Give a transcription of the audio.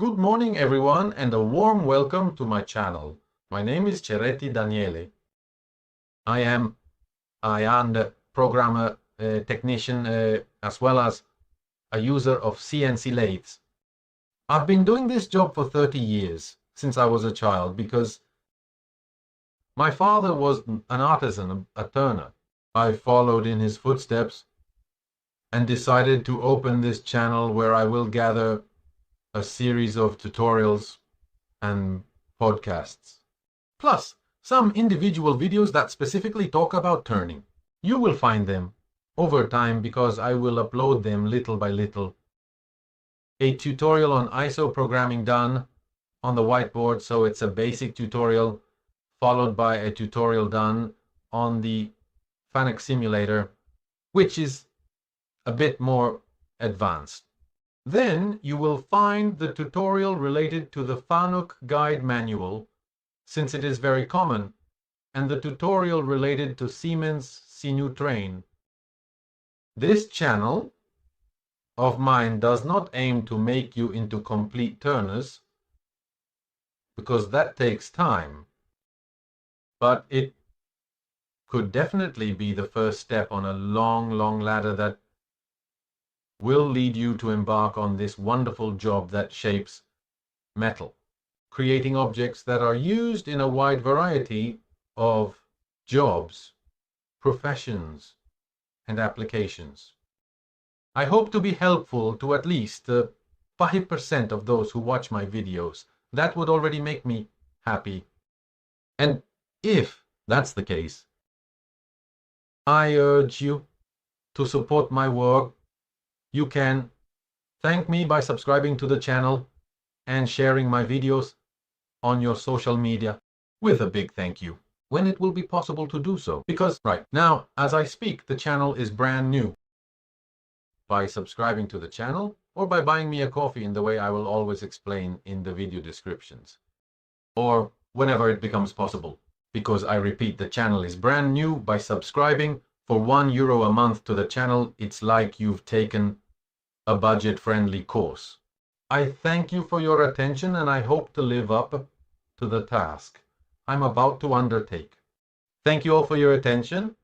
Good morning everyone and a warm welcome to my channel. My name is Ceretti Daniele. I am a programmer, technician, as well as a user of CNC lathes. I've been doing this job for 30 years, since I was a child, because my father was an artisan, a turner. I followed in his footsteps and decided to open this channel where I will gather a series of tutorials and podcasts, plus some individual videos that specifically talk about turning. You will find them over time because I will upload them little by little. A tutorial on ISO programming done on the whiteboard, so it's a basic tutorial, followed by a tutorial done on the FANUC simulator, which is a bit more advanced. Then you will find the tutorial related to the FANUC guide manual, since it is very common, and the tutorial related to Siemens Sinew Train. This channel of mine does not aim to make you into complete turners, because that takes time, but it could definitely be the first step on a long ladder that will lead you to embark on this wonderful job that shapes metal, creating objects that are used in a wide variety of jobs, professions, and applications. I hope to be helpful to at least 5% of those who watch my videos. That would already make me happy. And if that's the case, I urge you to support my work. You can thank me by subscribing to the channel and sharing my videos on your social media with a big thank you when it will be possible to do so. Because right now, as I speak, the channel is brand new. By subscribing to the channel or by buying me a coffee in the way I will always explain in the video descriptions. Or whenever it becomes possible. Because I repeat, the channel is brand new. By subscribing for €1 a month to the channel, it's like you've taken a budget-friendly course. I thank you for your attention and I hope to live up to the task I'm about to undertake. Thank you all for your attention